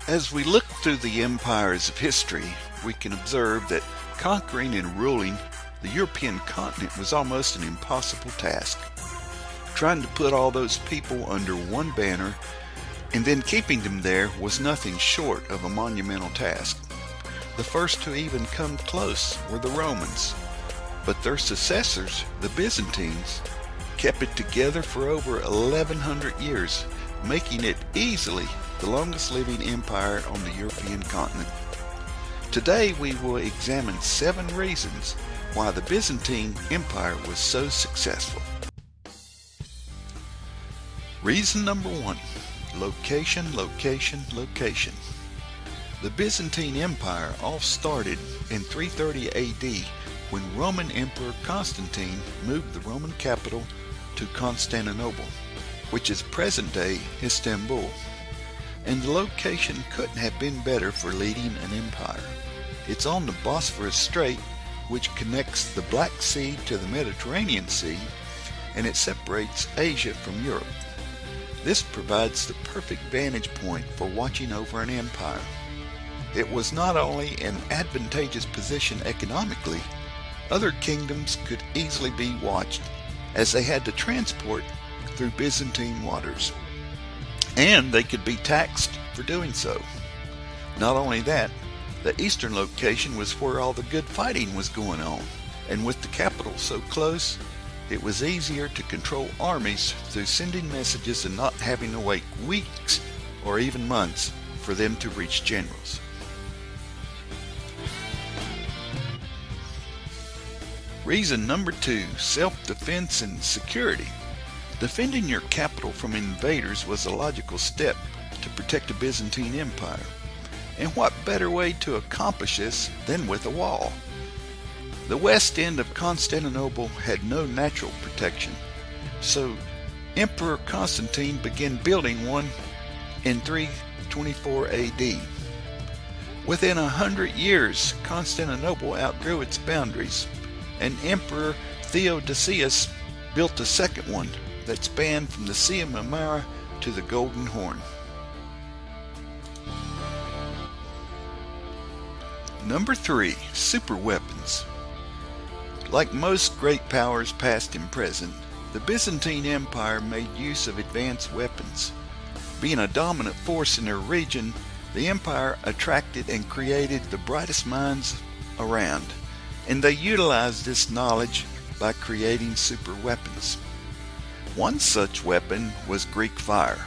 As we look through the empires of history, we can observe that conquering and ruling the European continent was almost an impossible task. Trying to put all those people under one banner and then keeping them there was nothing short of a monumental task. The first to even come close were the Romans, but their successors, the Byzantines, kept it together for over 1100 years, making it easily the longest living empire on the European continent. Today we will examine 7 reasons why the Byzantine Empire was so successful. Reason number 1, location, location, location. The Byzantine Empire all started in 330 AD when Roman Emperor Constantine moved the Roman capital to Constantinople, which is present-day Istanbul. And the location couldn't have been better for leading an empire. It's on the Bosphorus Strait, which connects the Black Sea to the Mediterranean Sea, and it separates Asia from Europe. This provides the perfect vantage point for watching over an empire. It was not only an advantageous position economically, other kingdoms could easily be watched as they had to transport through Byzantine waters, and they could be taxed for doing so. Not only that, the eastern location was where all the good fighting was going on, and with the capital so close, it was easier to control armies through sending messages and not having to wait weeks or even months for them to reach generals. Reason number 2, self-defense and security. Defending your capital from invaders was a logical step to protect the Byzantine Empire. And what better way to accomplish this than with a wall? The west end of Constantinople had no natural protection, so Emperor Constantine began building one in 324 AD. Within 100 years, Constantinople outgrew its boundaries, and Emperor Theodosius built a second one that spanned from the Sea of Marmara to the Golden Horn. Number 3, super weapons. Like most great powers past and present, the Byzantine Empire made use of advanced weapons. Being a dominant force in their region, the empire attracted and created the brightest minds around, and they utilized this knowledge by creating super weapons. One such weapon was Greek fire.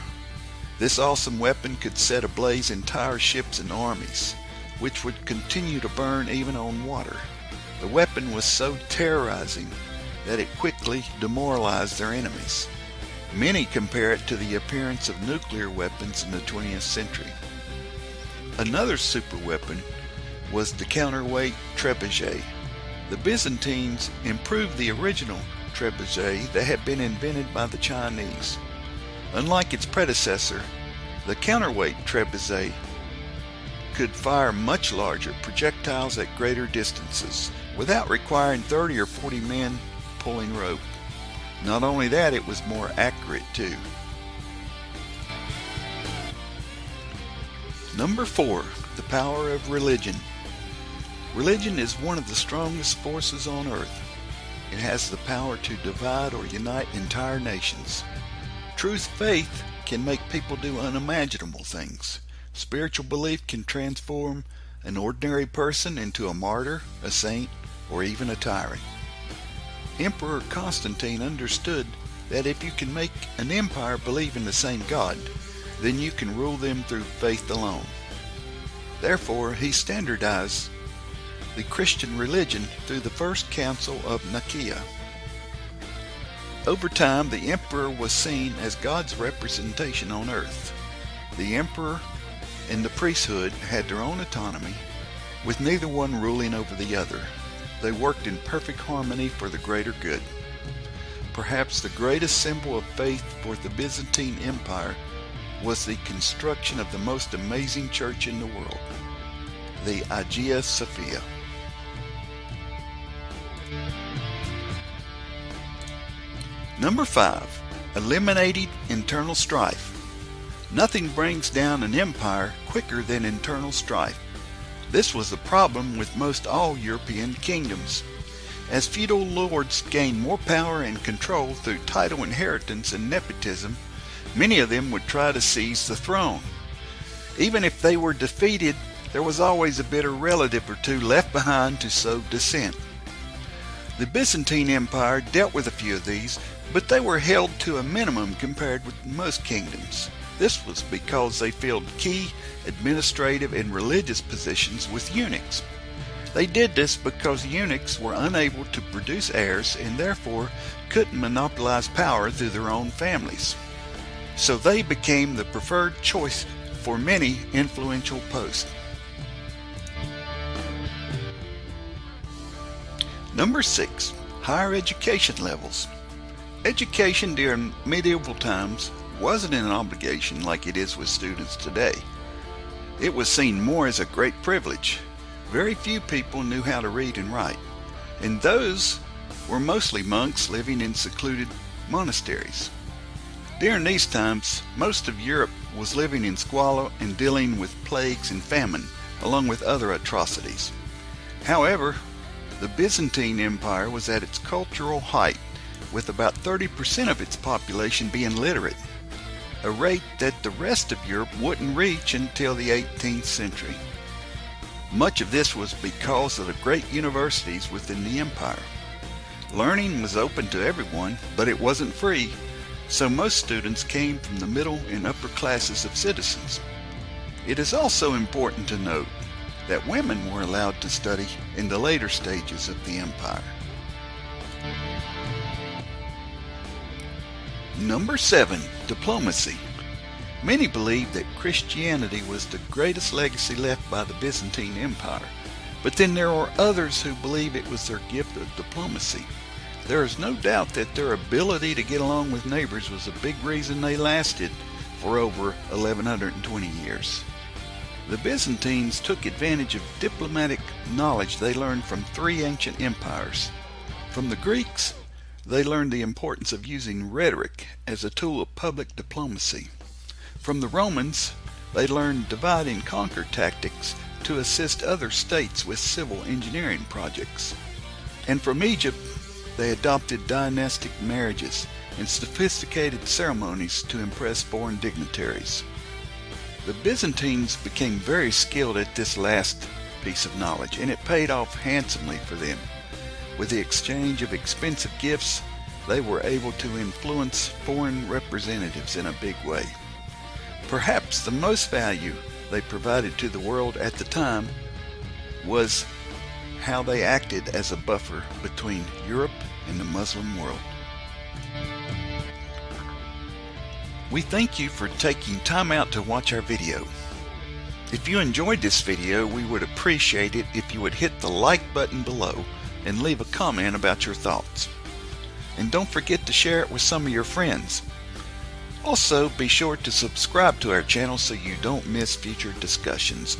This awesome weapon could set ablaze entire ships and armies, which would continue to burn even on water. The weapon was so terrorizing that it quickly demoralized their enemies. Many compare it to the appearance of nuclear weapons in the 20th century. Another super weapon was the counterweight trebuchet. The Byzantines improved the original trebuchet that had been invented by the Chinese. Unlike its predecessor, the counterweight trebuchet could fire much larger projectiles at greater distances without requiring 30 or 40 men pulling rope. Not only that, it was more accurate too. Number 4, the power of religion. Religion is one of the strongest forces on earth. It has the power to divide or unite entire nations. True faith can make people do unimaginable things. Spiritual belief can transform an ordinary person into a martyr, a saint, or even a tyrant. Emperor Constantine understood that if you can make an empire believe in the same God, then you can rule them through faith alone. Therefore, he standardized the Christian religion through the First Council of Nicaea. Over time, the emperor was seen as God's representation on earth. The emperor and the priesthood had their own autonomy, with neither one ruling over the other. They worked in perfect harmony for the greater good. Perhaps the greatest symbol of faith for the Byzantine Empire was the construction of the most amazing church in the world, the Hagia Sophia. Number 5, eliminating internal strife. Nothing brings down an empire quicker than internal strife. This was the problem with most all European kingdoms. As feudal lords gained more power and control through title inheritance and nepotism, many of them would try to seize the throne. Even if they were defeated, there was always a bitter relative or two left behind to sow dissent. The Byzantine Empire dealt with a few of these, but they were held to a minimum compared with most kingdoms. This was because they filled key administrative and religious positions with eunuchs. They did this because eunuchs were unable to produce heirs and therefore couldn't monopolize power through their own families. So they became the preferred choice for many influential posts. Number 6. Higher education levels. Education during medieval times wasn't an obligation like it is with students today. It was seen more as a great privilege. Very few people knew how to read and write, and those were mostly monks living in secluded monasteries. During these times, most of Europe was living in squalor and dealing with plagues and famine, along with other atrocities. However, the Byzantine Empire was at its cultural height, with about 30% of its population being literate, a rate that the rest of Europe wouldn't reach until the 18th century. Much of this was because of the great universities within the empire. Learning was open to everyone, but it wasn't free, so most students came from the middle and upper classes of citizens. It is also important to note that women were allowed to study in the later stages of the empire. Number 7. Diplomacy. Many believe that Christianity was the greatest legacy left by the Byzantine Empire, but then there are others who believe it was their gift of diplomacy. There is no doubt that their ability to get along with neighbors was a big reason they lasted for over 1120 years. The Byzantines took advantage of diplomatic knowledge they learned from 3 ancient empires. From the Greeks, they learned the importance of using rhetoric as a tool of public diplomacy. From the Romans, they learned divide and conquer tactics to assist other states with civil engineering projects. And from Egypt, they adopted dynastic marriages and sophisticated ceremonies to impress foreign dignitaries. The Byzantines became very skilled at this last piece of knowledge, and it paid off handsomely for them. With the exchange of expensive gifts, they were able to influence foreign representatives in a big way. Perhaps the most value they provided to the world at the time was how they acted as a buffer between Europe and the Muslim world. We thank you for taking time out to watch our video. If you enjoyed this video, we would appreciate it if you would hit the like button below and leave a comment about your thoughts. And don't forget to share it with some of your friends. Also, be sure to subscribe to our channel so you don't miss future discussions.